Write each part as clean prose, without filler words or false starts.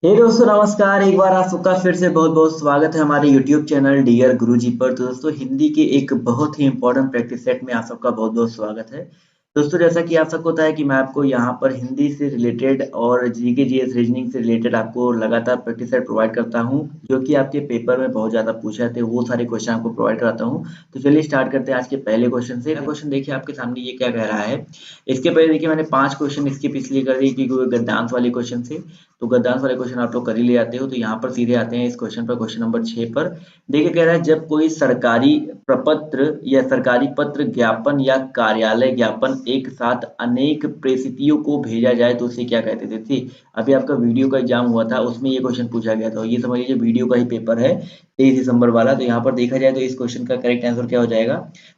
हे दोस्तों नमस्कार। एक बार आप सबका फिर से बहुत बहुत स्वागत है हमारे YouTube चैनल डियर गुरुजी पर। तो दोस्तों हिंदी के एक बहुत ही इंपॉर्टेंट प्रैक्टिस सेट में आप सबका बहुत बहुत स्वागत है। दोस्तों जैसा कि आप सबको पता है कि मैं आपको यहाँ पर हिंदी से रिलेटेड और जीके जीएस रीजनिंग से रिलेटेड आपको लगातार प्रैक्टिस सेट प्रोवाइड करता हूँ, जो कि आपके पेपर में बहुत ज़्यादा पूछे जाते हैं। वो सारे क्वेश्चन आपको प्रोवाइड कराता हूँ। तो चलिए स्टार्ट करते हैं आज के पहले क्वेश्चन से। क्वेश्चन देखिए आपके सामने ये क्या कह रहा है। इसके पहले देखिए मैंने 5 क्वेश्चन इसके पिछले कर दिए क्योंकि वो गद्यांश वाले क्वेश्चन से। तो गद्यांश वाले क्वेश्चन आप लोग कर ही ले आते हो। तो यहाँ पर सीधे आते हैं इस क्वेश्चन पर, क्वेश्चन नंबर 6 पर। देखिए कह रहा है जब कोई सरकारी प्रपत्र या सरकारी पत्र ज्ञापन या कार्यालय ज्ञापन एक साथ अनेक प्रेषितियों को भेजा जाए तो उसे क्या कहते थे। अभी आपका वीडियो का एग्जाम हुआ था, उसमें ये क्वेश्चन पूछा गया था। ये समझ लीजिए वीडियो का ही पेपर है 23 दिसंबर वाला। तो यहाँ पर देखा जाए तो इस क्वेश्चन का करेक्ट आंसर क्या हो जाएगा।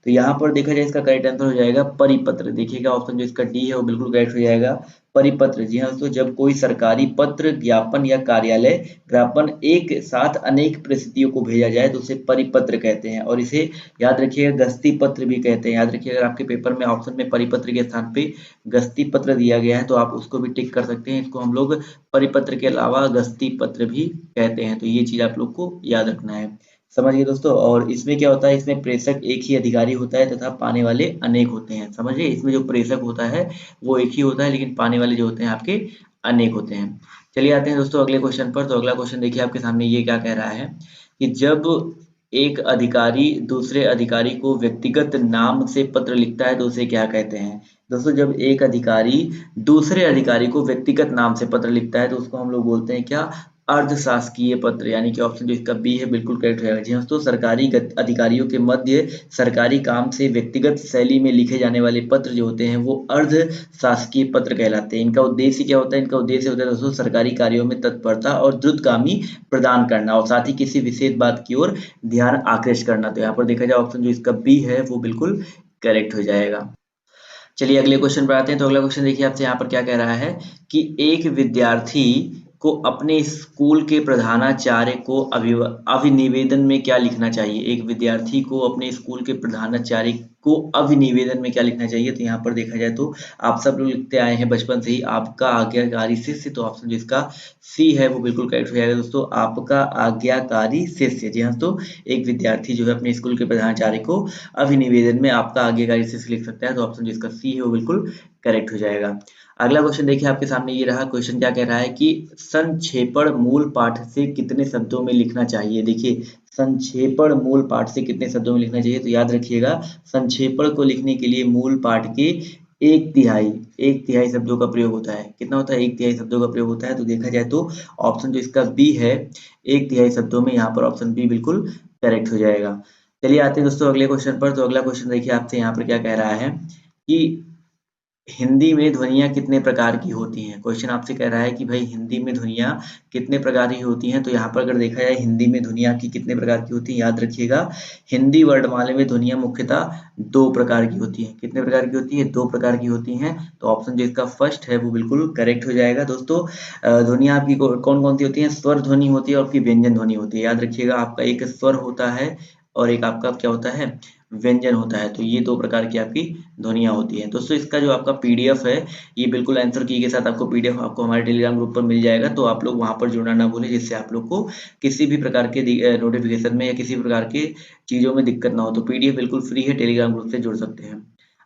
तो यहाँ पर देखा जाए इसका करेक्ट आंसर हो जाएगा परिपत्र। देखिएगा ऑप्शन जो इसका डी है वो बिल्कुल करेक्ट हो जाएगा, परिपत्र। जी हाँ दोस्तों, जब कोई सरकारी पत्र ज्ञापन या कार्यालय ज्ञापन एक साथ अनेक परिस्थितियों को भेजा जाए तो उसे परिपत्र कहते हैं। और इसे याद रखिएगा गस्ती पत्र भी कहते हैं। याद रखिएगा अगर आपके पेपर में ऑप्शन में परिपत्र के स्थान पे गस्ती पत्र दिया गया है तो आप उसको भी टिक कर सकते हैं। इसको हम लोग परिपत्र के अलावा गस्ती पत्र भी कहते हैं। तो ये चीज आप लोग को याद रखना है। समझ गए दोस्तों। और इसमें क्या होता है, इसमें प्रेषक एक ही अधिकारी होता है तथा पाने वाले अनेक होते हैं। समझिए इसमें जो प्रेषक होता है वो एक ही होता है, लेकिन पाने वाले जो होते हैं आपके अनेक होते हैं। चलिए आते हैं दोस्तों अगले क्वेश्चन पर। तो अगला क्वेश्चन देखिए आपके सामने ये क्या कह रहा है कि जब एक अधिकारी दूसरे अधिकारी को व्यक्तिगत नाम से पत्र लिखता है तो उसे क्या कहते हैं। दोस्तों जब एक अधिकारी दूसरे अधिकारी को व्यक्तिगत नाम से पत्र लिखता है तो उसको हम लोग बोलते हैं क्या, अर्ध शासकीय पत्र। यानी कि ऑप्शन जो इसका बी है बिल्कुल करेक्ट हो जाएगा। जी हाँ दोस्तों, सरकारी अधिकारियों के मध्य सरकारी काम से व्यक्तिगत शैली में लिखे जाने वाले पत्र जो होते हैं वो अर्ध शासकीय पत्र कहलाते हैं। इनका उद्देश्य क्या होता है, इनका उद्देश्य होता है दोस्तों सरकारी कार्यों में तत्परता और द्रुतगामी प्रदान करना और साथ ही किसी विशेष बात की ओर ध्यान आकृष्ट करना। तो यहाँ पर देखा जाए ऑप्शन जो इसका बी है वो बिल्कुल करेक्ट हो जाएगा। चलिए अगले क्वेश्चन पर आते हैं। तो अगला क्वेश्चन देखिए आपसे यहाँ पर क्या कह रहा है कि एक विद्यार्थी को अपने स्कूल के प्रधानाचार्य को अभिनिवेदन में क्या लिखना चाहिए। एक विद्यार्थी को अपने स्कूल के प्रधानाचार्य को अभिनिवेदन में क्या लिखना चाहिए। तो यहाँ पर देखा जाए तो आप सब लोग लिखते आए हैं बचपन से ही, आपका आज्ञाकारी शिष्य। तो ऑप्शन जो इसका सी है वो बिल्कुल करेक्ट हो जाएगा दोस्तों, आपका आज्ञाकारी शिष्य। जी हाँ, तो एक विद्यार्थी जो है अपने स्कूल के प्रधानाचार्य को अभिनिवेदन में आपका आज्ञाकारी शिष्य लिख सकता है। तो ऑप्शन जिसका सी है वो बिल्कुल करेक्ट हो जाएगा। अगला क्वेश्चन देखिए आपके सामने ये रहा। क्वेश्चन क्या कह रहा है कि संक्षेपण मूल पाठ से कितने शब्दों में लिखना चाहिए। देखिए संक्षेपण मूल पाठ से कितने शब्दों में लिखना चाहिए। तो याद रखिएगा संक्षेपण को लिखने के लिए मूल पाठ के एक तिहाई शब्दों का प्रयोग होता है। कितना होता है, एक तिहाई शब्दों का प्रयोग होता है। तो देखा जाए तो ऑप्शन जो इसका बी है एक तिहाई शब्दों में, यहाँ पर ऑप्शन बी बिल्कुल करेक्ट हो जाएगा। चलिए आते हैं दोस्तों अगले क्वेश्चन पर। तो अगला क्वेश्चन देखिए आपसे यहाँ पर क्या कह रहा है कि हिंदी में ध्वनियाँ कितने प्रकार की होती हैं। क्वेश्चन आपसे कह रहा है कि भाई हिंदी में ध्वनियाँ कितने प्रकार की होती हैं। तो यहाँ पर अगर देखा जाए हिंदी में ध्वनियाँ की कितने प्रकार की होती हैं, याद रखिएगा हिंदी वर्णमाला में ध्वनियाँ मुख्यतः 2 प्रकार की होती हैं। कितने प्रकार की होती है, 2 प्रकार की होती हैं। तो ऑप्शन जो इसका फर्स्ट है वो बिल्कुल करेक्ट हो जाएगा दोस्तों। ध्वनियाँ आपकी कौन कौन सी होती हैं, स्वर ध्वनि होती है और आपकी व्यंजन ध्वनि होती है। याद रखिएगा आपका एक स्वर होता है और एक आपका क्या होता है, व्यंजन होता है। तो ये 2 प्रकार की आपकी ध्वनियाँ होती हैं। दोस्तों इसका जो आपका पीडीएफ है ये बिल्कुल आंसर की के साथ आपको पीडीएफ आपको हमारे टेलीग्राम ग्रुप पर मिल जाएगा। तो आप लोग वहाँ पर जुड़ना ना भूलें, जिससे आप लोग को किसी भी प्रकार के नोटिफिकेशन में या किसी प्रकार के चीज़ों में दिक्कत ना हो। तो पीडीएफ बिल्कुल फ्री है, टेलीग्राम ग्रुप से जुड़ सकते हैं।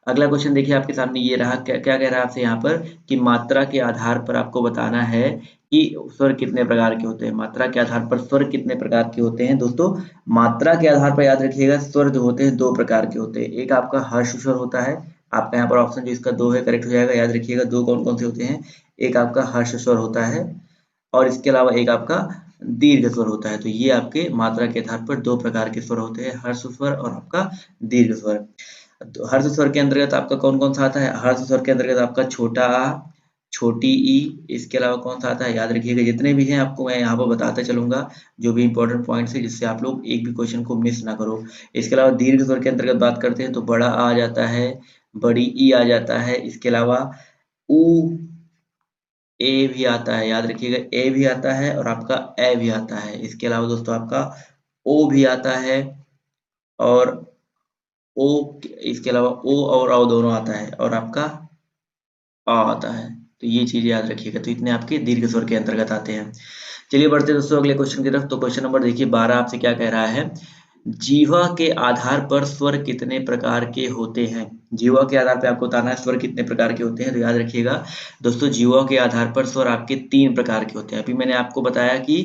अगला क्वेश्चन देखिए आपके सामने ये रहा। क्या क्या कह रहा है आपसे यहाँ पर कि मात्रा के आधार पर आपको बताना है कि स्वर कितने प्रकार के होते हैं। मात्रा के आधार पर स्वर कितने प्रकार के होते हैं। दोस्तों मात्रा के आधार पर याद रखिएगा स्वर जो होते हैं 2 प्रकार के होते हैं। एक आपका हर्ष स्वर होता है, आपका यहाँ पर ऑप्शन जो इसका 2 है करेक्ट हो जाएगा। याद रखिएगा 2 कौन कौन से होते हैं, एक आपका हर्ष स्वर होता है और इसके अलावा एक आपका दीर्घ स्वर होता है। तो ये आपके मात्रा के आधार पर 2 प्रकार के स्वर होते हैं, हर्ष स्वर और आपका दीर्घ स्वर। तो हर्ष स्वर के अंतर्गत आपका कौन कौन सा आता है, हर्ष स्वर के अंतर्गत आपका छोटा आ, छोटी ई, इसके अलावा कौन सा आता है। याद रखिएगा जितने भी हैं आपको मैं यहाँ पर बताता चलूंगा, जो भी इंपॉर्टेंट पॉइंट्स है, जिससे आप लोग एक भी क्वेश्चन को मिस ना करो। इसके अलावा दीर्घ स्वर के अंतर्गत बात करते हैं तो बड़ा आ जाता है, बड़ी ई आ जाता है। इसके अलावा ऊ, ए भी आता है। याद रखिएगा ए भी आता है और आपका ए भी आता है। इसके अलावा दोस्तों आपका ओ भी आता है और ओ, इसके अलावा ओ और औ दोनों आता है और आपका आ आता है। तो ये चीजें याद रखिएगा। तो इतने आपके दीर्घ स्वर के अंतर्गत आते हैं। चलिए बढ़ते हैं दोस्तों अगले क्वेश्चन की तरफ। तो क्वेश्चन नंबर देखिए 12 आपसे क्या कह रहा है, जीवा के आधार पर स्वर कितने प्रकार के होते हैं। जीवा के आधार पर आपको बताना है स्वर कितने प्रकार के होते हैं। तो याद रखिएगा दोस्तों, जीवा के आधार पर स्वर आपके 3 प्रकार के होते हैं। अभी मैंने आपको बताया कि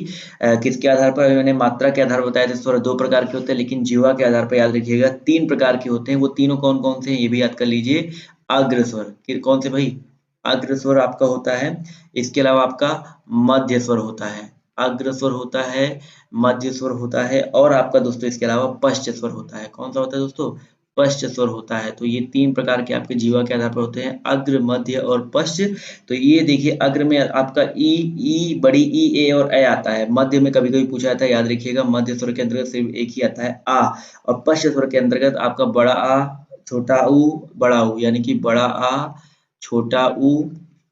किसके आधार पर, अभी मैंने मात्रा के आधार पर बताया था स्वर 2 प्रकार के होते हैं, लेकिन जीवा के आधार पर याद रखिएगा 3 प्रकार के होते हैं। वो तीनों कौन कौन से हैं ये भी याद कर लीजिए। अग्र स्वर, कौन से भाई, अग्र स्वर आपका होता है। इसके अलावा आपका मध्य स्वर होता है, अग्र स्वर होता है, मध्य स्वर होता है, और आपका दोस्तों इसके अलावा पश्च स्वर होता है। कौन सा होता है दोस्तों, पश्च स्वर होता है। तो ये 3 प्रकार के आपके जीवा के आधार पर होते हैं, अग्र, मध्य और पश्च। तो ये देखिए अग्र में आपका ई बड़ी ई, ए और ए आता है। मध्य में कभी कभी पूछा जाता है, याद रखिएगा मध्य स्वर के अंतर्गत सिर्फ एक ही आता है आ, और पश्च स्वर के अंतर्गत आपका बड़ा आ, छोटा ऊ, बड़ा ऊ, यानी कि बड़ा आ, छोटा ऊ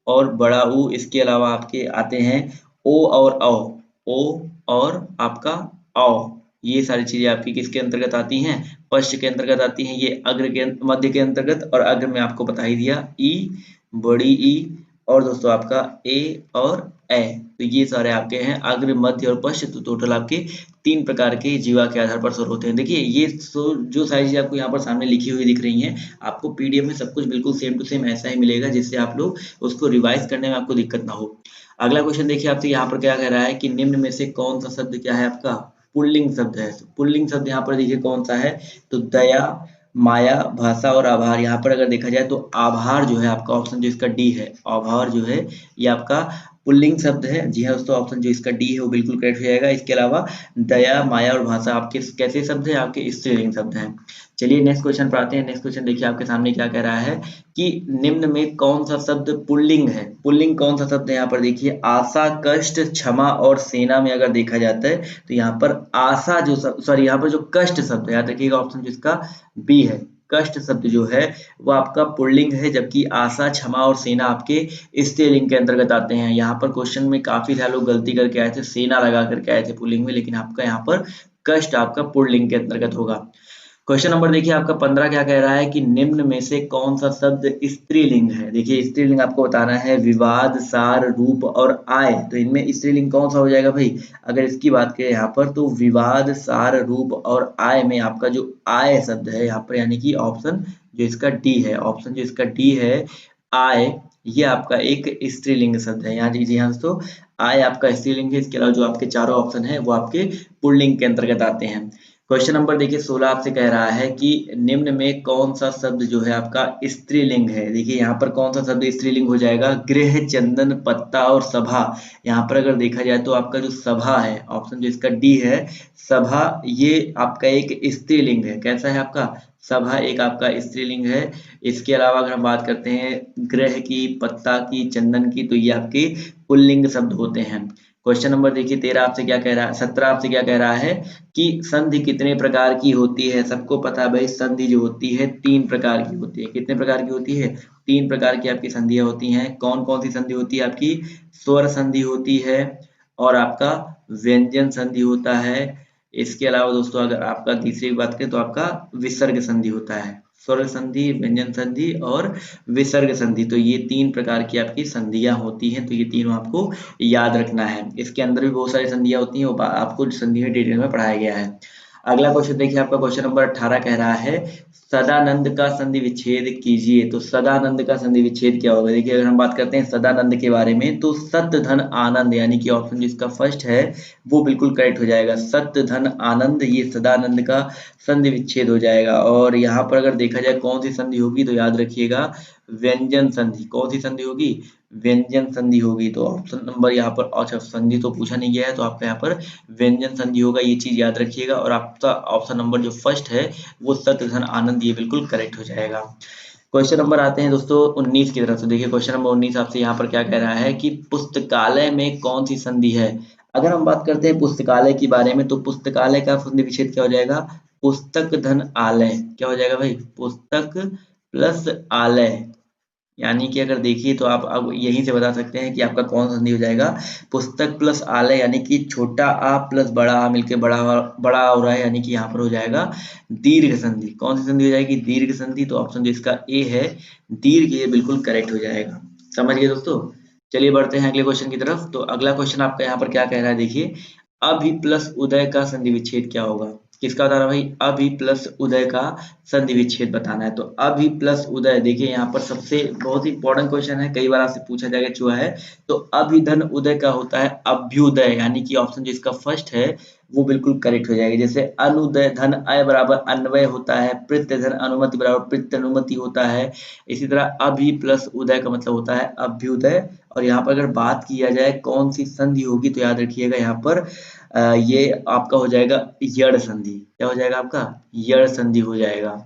और बड़ा ऊ। इसके अलावा आपके आते हैं ओ और औ, ओ और आपका औ। ये सारी चीजें आपकी किसके अंतर्गत आती हैं, पश्च के अंतर्गत आती हैं। ये अग्र के मध्य के अंतर्गत, और अग्र में आपको बता ही दिया ई, बड़ी ई, और दोस्तों आपका ए और ए। तो ये सारे आपके हैं अग्र, मध्य और पश्च। तो टोटल आपके 3 प्रकार के जीवा के आधार पर स्वर होते हैं। देखिए ये जो सारी चीजें आपको यहाँ पर सामने लिखी हुई दिख रही हैं, आपको पीडीएफ में सब कुछ बिल्कुल सेम टू सेम ऐसा ही मिलेगा, जिससे आप लोग उसको रिवाइज करने में आपको दिक्कत ना हो। अगला क्वेश्चन देखिए आपसे यहाँ पर क्या कह रहा है कि निम्न में से कौन सा शब्द क्या है आपका पुल्लिंग शब्द है। तो पुल्लिंग शब्द यहाँ पर देखिए कौन सा है, तो दया, माया, भाषा और आभार। यहाँ पर अगर देखा जाए तो आभार जो है आपका ऑप्शन जो इसका डी है, आभार जो है ये आपका पुल्लिंग शब्द है। जी हाँ दोस्तों, ऑप्शन जो इसका डी है वो बिल्कुल करेक्ट हो जाएगा। इसके अलावा दया, माया और भाषा आपके कैसे शब्द है, आपके स्त्रीलिंग शब्द हैं। चलिए नेक्स्ट क्वेश्चन पर आते हैं। नेक्स्ट क्वेश्चन देखिए आपके सामने क्या कह रहा है कि निम्न में कौन सा शब्द पुल्लिंग है। पुल्लिंग कौन सा शब्द है, यहाँ पर देखिए आशा, कष्ट, क्षमा और सेना में अगर देखा जाता है तो यहाँ पर आशा जो सॉरी यहाँ पर जो कष्ट शब्द है, याद रखिएगा ऑप्शन जिसका बी है, कष्ट शब्द जो है वो आपका पुल्लिंग है, जबकि आशा, क्षमा और सेना आपके स्त्रीलिंग के अंतर्गत आते हैं। यहाँ पर क्वेश्चन में काफी सारे लोग गलती करके आए थे, सेना लगा करके आए थे पुल्लिंग में, लेकिन आपका यहाँ पर कष्ट आपका पुल्लिंग के अंतर्गत होगा। क्वेश्चन नंबर देखिए आपका 15 क्या कह रहा है कि निम्न में से कौन सा शब्द स्त्रीलिंग है। देखिए स्त्रीलिंग आपको बताना है विवाद, सार, रूप और आय। तो इनमें स्त्रीलिंग कौन सा हो जाएगा भाई, अगर इसकी बात करें यहाँ पर तो विवाद, सार, रूप और आय में आपका जो आय शब्द है यहाँ पर, यानी कि ऑप्शन जो इसका डी है, ऑप्शन जो इसका डी है आय, ये आपका एक स्त्रीलिंग शब्द है। यहाँ जी हाँ दोस्तों, आय आपका स्त्रीलिंग है। इसके अलावा जो आपके चारों ऑप्शन है वो आपके पुल्लिंग के अंतर्गत आते हैं। क्वेश्चन नंबर देखिए 16 आपसे कह रहा है कि निम्न में कौन सा शब्द जो है आपका स्त्रीलिंग है। देखिए यहाँ पर कौन सा शब्द स्त्रीलिंग हो जाएगा, गृह, चंदन, पत्ता और सभा। यहाँ पर अगर देखा जाए तो आपका जो सभा है, ऑप्शन जो इसका डी है सभा, ये आपका एक स्त्रीलिंग है। कैसा है आपका, सभा एक आपका स्त्रीलिंग है। इसके अलावा अगर हम बात करते हैं गृह की, पत्ता की, चंदन की, तो ये आपके पुल्लिंग शब्द होते हैं। क्वेश्चन नंबर देखिए 13 आपसे क्या कह रहा है, 17 आपसे क्या कह रहा है कि संधि कितने प्रकार की होती है। सबको पता है भाई संधि जो होती है 3 प्रकार की होती है। कितने प्रकार की होती है, 3 प्रकार की आपकी संधियां होती हैं। कौन कौन सी संधि होती है आपकी, स्वर संधि होती है, और आपका व्यंजन संधि होता है। इसके अलावा दोस्तों अगर आपका तीसरी बात करें तो आपका विसर्ग संधि होता है। स्वर्ग संधि, व्यंजन संधि और विसर्ग संधि, तो ये 3 प्रकार की आपकी संधियां होती हैं। तो ये तीनों आपको याद रखना है। इसके अंदर भी बहुत सारी संधियां होती हैं, वो आपको संधि डिटेल में पढ़ाया गया है। अगला क्वेश्चन देखिए आपका क्वेश्चन नंबर 18 कह रहा है सदानंद का संधि विच्छेद कीजिए। तो सदानंद का संधि विच्छेद क्या होगा। देखिए अगर हम बात करते हैं सदानंद के बारे में तो सत्य धन आनंद, यानी कि ऑप्शन जिसका फर्स्ट है वो बिल्कुल करेक्ट हो जाएगा। सत्य धन आनंद, ये सदानंद का संधि विच्छेद हो जाएगा। और यहाँ पर अगर देखा जाए कौन सी संधि होगी, तो याद रखिएगा व्यंजन संधि। कौन सी संधि होगी, व्यंजन संधि होगी। तो ऑप्शन नंबर यहाँ पर, अच्छा संधि तो पूछा नहीं गया है, तो आपका यहाँ पर व्यंजन संधि होगा, ये चीज याद रखिएगा। और आपका ऑप्शन नंबर जो फर्स्ट है वो सत्य धन आनंद, ये बिल्कुल करेक्ट हो जाएगा। क्वेश्चन नंबर आते हैं दोस्तों 19 की तरफ से। देखिए क्वेश्चन नंबर 19 आपसे यहाँ पर क्या कह रहा है कि पुस्तकालय में कौन सी संधि है। अगर हम बात करते हैं पुस्तकालय के बारे में तो पुस्तकालय का संधि विच्छेद क्या हो जाएगा, पुस्तक धन आलय। क्या हो जाएगा भाई, पुस्तक प्लस आलय। यानी कि अगर देखिए तो आप अब यहीं से बता सकते हैं कि आपका कौन सा संधि हो जाएगा, पुस्तक प्लस आलय, यानी कि छोटा आ प्लस बड़ा आ मिलके बड़ा बड़ा हो रहा है, यानी कि यहाँ पर हो जाएगा दीर्घ संधि। कौन सी संधि हो जाएगी, दीर्घ संधि। तो ऑप्शन जो इसका ए है दीर्घ, ये बिल्कुल करेक्ट हो जाएगा। समझ गए दोस्तों। चलिए बढ़ते हैं अगले क्वेश्चन की तरफ। तो अगला क्वेश्चन आपका यहाँ पर क्या कह रहा है, देखिए अभि प्लस उदय का संधि विच्छेद क्या होगा। किसका बता रहा भाई, अभि प्लस उदय का संधि विच्छेद बताना है। तो अभि प्लस उदय, देखिए यहाँ पर सबसे बहुत ही इंपॉर्टेंट क्वेश्चन है, कई बार आपसे पूछा जाएगा चुहा है। तो अभिधन उदय का होता है अभ्युदय, यानी कि ऑप्शन जिसका फर्स्ट है वो बिल्कुल करेक्ट हो जाएगी। जैसे अनुदय धन अय बराबर अन्वय होता है, प्रत्यय धन अनुमति बराबर प्रत्यनुमति होता है। इसी तरह अभि प्लस उदय का मतलब होता है अभ्युदय। और यहाँ पर अगर बात किया जाए कौन सी संधि होगी, तो याद रखिएगा यहाँ पर ये आपका हो जाएगा यड़ संधि। क्या हो जाएगा आपका, यड़ संधि हो जाएगा।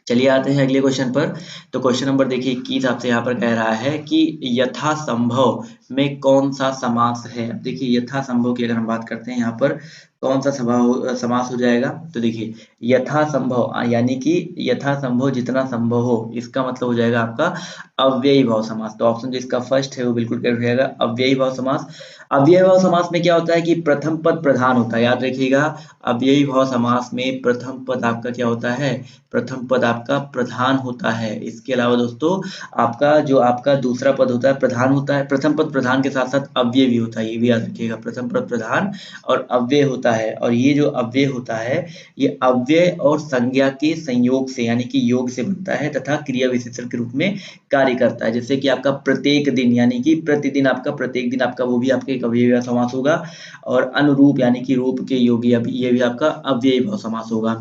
चलिए आते हैं अगले क्वेश्चन पर। तो क्वेश्चन नंबर देखिए 21 आपसे यहाँ पर कह रहा है कि यथा संभव में कौन सा समास है। अब देखिए यथा संभव की अगर हम बात करते हैं यहाँ पर कौन सा समास हो जाएगा। तो देखिए यथा संभव यानी कि यथा संभव जितना संभव हो, इसका मतलब हो जाएगा आपका अव्ययी भाव समास। तो ऑप्शन जो इसका फर्स्ट है वो बिल्कुल करेक्ट हो जाएगा, अव्ययी भाव समास। अव्ययी भाव समास में क्या होता है कि प्रथम पद प्रधान होता है, याद रखिएगा। अव्ययी भाव समास में प्रथम पद आपका क्या होता है, प्रथम पद आपका प्रधान होता है। इसके अलावा दोस्तों आपका जो आपका दूसरा पद होता है प्रधान होता है। प्रथम पद प्रधान के साथ साथ अव्यय भी होता है, ये भी याद रखिएगा। प्रथम पद प्रधान और अव्यय होता है, और ये जो अव्यय होता है ये अव्यय और संज्ञा के संयोग से यानी कि योग से बनता है तथा क्रिया विशेषण के रूप में कार्य करता है। जैसे कि आपका प्रत्येक दिन यानी कि प्रतिदिन, आपका प्रत्येक दिन आपका वो भी आपके एक अव्ययी समास होगा। और अनुरूप यानी कि रूप के योगी, ये भी आपका अव्ययी भाव समास होगा।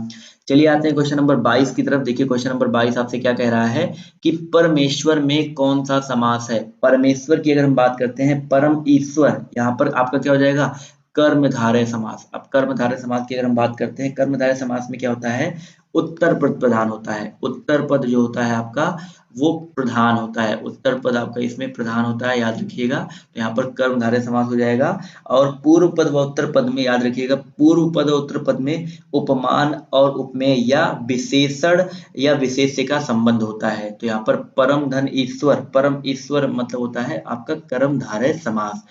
चलिए आते हैं क्वेश्चन नंबर 22 की तरफ। देखिए क्वेश्चन नंबर 22 आपसे क्या कह रहा है कि परमेश्वर में कौन सा समास है। परमेश्वर की अगर हम बात करते हैं, परम ईश्वर, यहाँ पर आपका क्या हो जाएगा, कर्मधारय समास। अब कर्मधारय समास की अगर हम बात करते हैं, कर्मधारय समास में क्या होता है, उत्तर पद प्रधान होता है। उत्तर पद जो होता है आपका वो प्रधान होता है, उत्तर पद आपका इसमें प्रधान होता है, याद रखिएगा। तो यहाँ पर कर्मधारय समास हो जाएगा। और पूर्व पद व उत्तर पद में याद रखिएगा, पूर्व पद और उत्तर पद में उपमान और उपमेय या विशेषण या विशेष्य का संबंध होता है। तो यहाँ पर परम धन ईश्वर, परम ईश्वर मतलब होता है आपका कर्मधारय समास।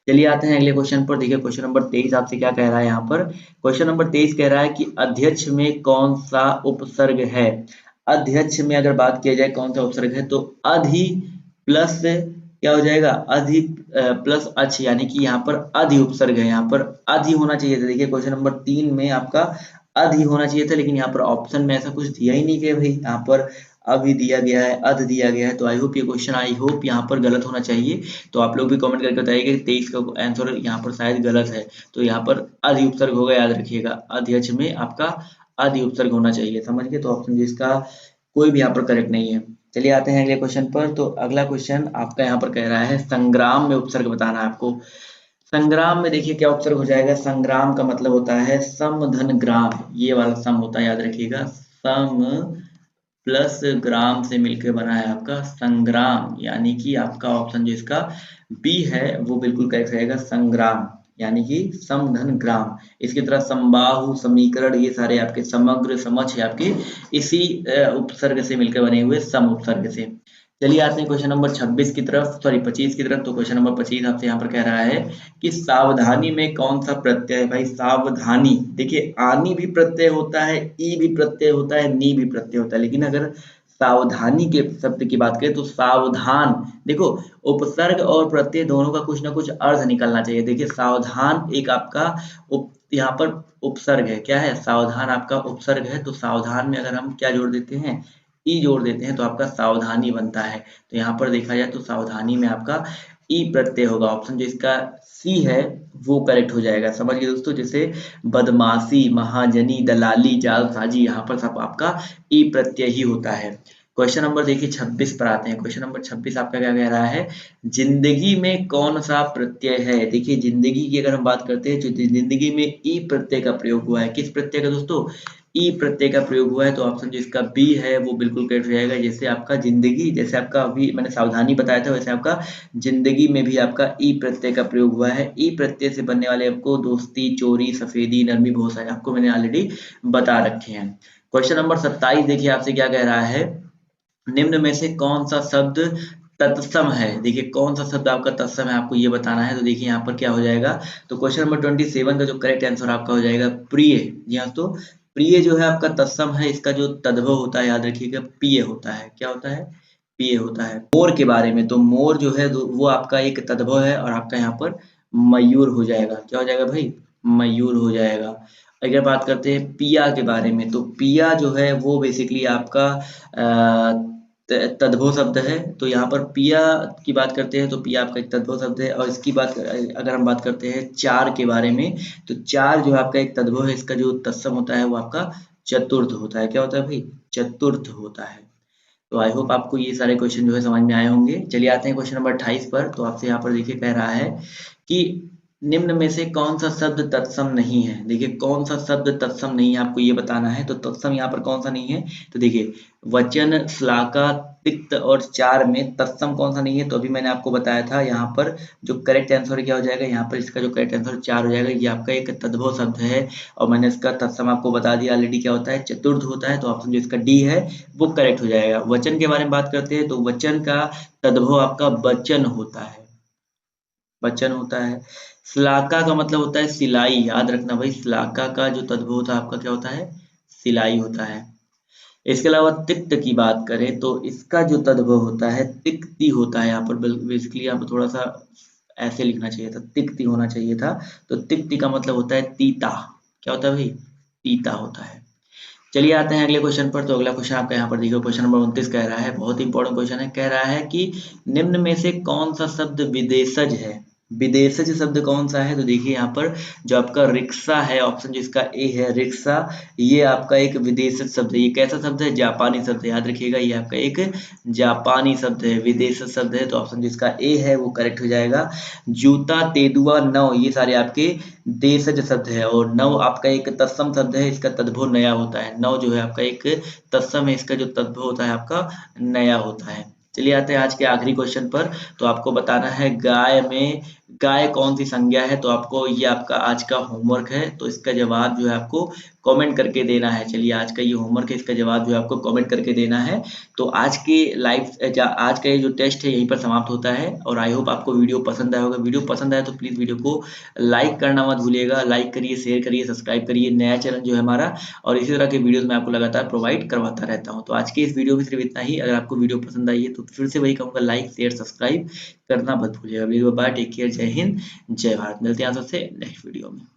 चलिए आते हैं अगले क्वेश्चन पर। देखिए क्वेश्चन नंबर 23 आपसे क्या कह रहा है यहाँ पर। क्वेश्चन नंबर 23 कह रहा है कि अध्यक्ष में कौन सा उपसर्ग है। अध्यक्ष में अगर बात किया जाए कौन सा उपसर्ग है, तो अधि प्लस क्या हो जाएगा, अधि प्लस अच, यानी कि यहाँ पर अधि उपसर्ग है। यहाँ पर अधि होना चाहिए था। देखिए क्वेश्चन नंबर 3 में आपका अधि होना चाहिए था, लेकिन यहाँ पर ऑप्शन में ऐसा कुछ दिया ही नहीं कि भाई यहाँ पर अभी दिया गया है, अध दिया गया है। तो आई होप ये क्वेश्चन, आई होप यहाँ पर गलत होना चाहिए। तो आप लोग भी कमेंट करके बताइएगा कि 23 का आंसर यहाँ पर शायद गलत है। तो यहाँ पर अधि उपसर्ग होगा, याद रखिएगा। अध्यक्ष में आपका अधि उपसर्ग होना चाहिए, समझ गए। तो ऑप्शन जिसका कोई भी यहाँ पर करेक्ट नहीं है। चलिए आते हैं अगले क्वेश्चन पर। तो अगला क्वेश्चन आपका यहाँ पर कह रहा है संग्राम में उपसर्ग बताना है आपको। संग्राम में देखिए क्या उपसर्ग हो जाएगा, संग्राम का मतलब होता है सम धन ग्राम, ये वाला सम होता है, याद रखिएगा। सम प्लस ग्राम से मिलकर बना है आपका संग्राम, यानी कि आपका ऑप्शन जो इसका बी है वो बिल्कुल करेक्ट रहेगा, संग्राम यानी कि समधन ग्राम। इसकी तरह समबाहु, समीकरण, ये सारे आपके समग्र, समक्ष आपके इसी उपसर्ग से मिलकर बने हुए सम उपसर्ग से। चलिए आते हैं क्वेश्चन नंबर 26 की तरफ, सॉरी 25 की तरफ। तो क्वेश्चन नंबर 25 आपसे यहाँ पर कह रहा है कि सावधानी में कौन सा प्रत्यय है। भाई सावधानी, देखिए आनी भी प्रत्यय होता है, ई भी प्रत्यय होता है, नी भी प्रत्यय होता है, लेकिन अगर सावधानी के शब्द की बात करें तो सावधान, देखो उपसर्ग और प्रत्यय दोनों का कुछ ना कुछ अर्थ निकलना चाहिए। देखिए सावधान एक आपका यहाँ पर उपसर्ग है, क्या है, सावधान आपका उपसर्ग है। तो सावधान में अगर हम क्या जोड़ देते हैं, ई जोड़ देते हैं, तो आपका सावधानी बनता है। तो यहाँ पर देखा जाए तो सावधानी में आपका ई प्रत्यय होगा। ऑप्शन जो इसका सी है वो करेक्ट हो जाएगा, समझ गए दोस्तों। जैसे बदमाशी, महाजनी, दलाली, जालसाजी, यहाँ पर सब आपका ई प्रत्यय ही होता है। क्वेश्चन नंबर देखिए 26 पर आते हैं। क्वेश्चन नंबर 26 आपका क्या कह रहा है, जिंदगी में कौन सा प्रत्यय है। देखिए जिंदगी की अगर हम बात करते हैं, तो जिंदगी में ई प्रत्यय का प्रयोग हुआ है। किस प्रत्यय का दोस्तों, ई प्रत्यय का प्रयोग हुआ है। तो ऑप्शन जो इसका बी है वो बिल्कुल करेक्ट रहेगा। जैसे आपका जिंदगी, जैसे आपका अभी मैंने सावधानी बताया था, वैसे आपका जिंदगी में भी आपका ई प्रत्यय का प्रयोग हुआ है। ई प्रत्यय से बनने वाले आपको दोस्ती, चोरी, सफेदी, नरमी, बहुत सारे आपको मैंने ऑलरेडी बता रखे हैं। क्वेश्चन नंबर 27 देखिए आपसे क्या कह रहा है, निम्न में से कौन सा शब्द तत्सम है। देखिए कौन सा शब्द आपका तत्सम है, आपको ये बताना है। तो देखिए यहाँ पर क्या हो जाएगा, तो क्वेश्चन नंबर 27 का जो करेक्ट आंसर आपका हो जाएगा प्रिय। जी हाँ, तो प्रिय जो है आपका तत्सम है, इसका जो तद्भव होता है याद रखिएगा, प्रिय होता है। क्या होता है, पिए होता है। मोर के बारे में, तो मोर जो है वो आपका एक तद्भव है और आपका यहाँ पर मयूर हो जाएगा। क्या हो जाएगा भाई? मयूर हो जाएगा। अगर बात करते हैं पिया के बारे में, तो पिया जो है वो बेसिकली आपका तद्भव शब्द है। तो यहाँ पर पिया की बात करते हैं तो पिया आपका एक तद्भव शब्द है। और इसकी बात अगर हम बात करते हैं चार के बारे में, तो चार जो है आपका एक तद्भव है। इसका जो तत्सम होता है वो आपका चतुर्थ होता है। क्या होता है भाई? चतुर्थ होता है। तो आई होप आपको ये सारे क्वेश्चन जो है समझ में आए होंगे। चलिए आते हैं क्वेश्चन नंबर 28 पर। तो आपसे यहाँ पर देखिए कह रहा है कि निम्न में से कौन सा शब्द तत्सम नहीं है। देखिए कौन सा शब्द तत्सम नहीं है आपको ये बताना है। तो तत्सम यहाँ पर कौन सा नहीं है? तो देखिए वचन, श्लाका, तिक्त और चार में तत्सम कौन सा नहीं है? तो अभी मैंने आपको बताया था। यहाँ पर जो करेक्ट आंसर क्या हो जाएगा? यहाँ पर इसका जो करेक्ट आंसर चार हो जाएगा। ये आपका एक तद्भव शब्द है और मैंने इसका तत्सम आपको बता दिया ऑलरेडी क्या होता है, चतुर्थ होता है। तो ऑप्शन जो इसका डी है वो करेक्ट हो जाएगा। वचन के बारे में बात करते हैं तो वचन का तद्भव आपका वचन होता है। वचन होता है। श्लाका का मतलब होता है सिलाई। याद रखना भाई, श्लाका का जो तद्भव होता है आपका क्या होता है? सिलाई होता है। इसके अलावा तिक्त की बात करें तो इसका जो तद्भव होता है तिक्ति होता है। यहाँ पर बेसिकली यहाँ पर थोड़ा सा ऐसे लिखना चाहिए था, तिक्ति होना चाहिए था। तो तिक्ति का मतलब होता है तीता। क्या होता है भाई? तीता होता है। चलिए आते हैं अगले क्वेश्चन पर। तो अगला क्वेश्चन आपका यहाँ पर देखिए, क्वेश्चन नंबर 29 कह रहा है, बहुत इंपॉर्टेंट क्वेश्चन है। कह रहा है कि निम्न में से कौन सा शब्द विदेशज है? विदेशज शब्द कौन सा है? तो देखिए यहाँ पर जो आपका रिक्शा है, ऑप्शन जिसका ए है रिक्शा, ये आपका एक विदेशज शब्द है। ये कैसा शब्द है? जापानी शब्द है। याद रखिएगा ये आपका एक जापानी शब्द है, विदेशज शब्द है। तो ऑप्शन जिसका ए है वो करेक्ट हो जाएगा। जूता, तेंदुआ, नव ये सारे आपके देशज शब्द है। और नव आपका एक तत्सम शब्द है, इसका तद्भव नया होता है। नव जो है आपका एक तत्सम है, इसका जो तद्भव होता है आपका नया होता है। चलिए आते हैं आज के आखिरी क्वेश्चन पर। तो आपको बताना है गाय में गाय कौन सी संज्ञा है। तो आपको ये आपका आज का होमवर्क है। तो इसका जवाब जो है आपको कमेंट करके देना है। चलिए आज का ये होमवर्क है, इसका जवाब जो है आपको कमेंट करके देना है। तो आज के आज का ये जो टेस्ट है यहीं पर समाप्त होता है। और आई होप आपको वीडियो पसंद आया होगा। वीडियो पसंद आया तो प्लीज़ वीडियो को लाइक करना मत भूलिएगा। लाइक करिए, शेयर करिए, सब्सक्राइब करिए। नया चैनल जो है हमारा, और इसी तरह के वीडियोस मैं आपको लगातार प्रोवाइड करवाता रहता हूँ। तो आज के इस वीडियो में सिर्फ इतना ही। अगर आपको वीडियो पसंद आई है तो फिर से वही कहूँगा, लाइक शेयर सब्सक्राइब करना मत भूलिएगा। वीडियो बाय, टेक केयर, जय हिंद, जय भारत। मिलते हैं आप सबसे नेक्स्ट वीडियो में।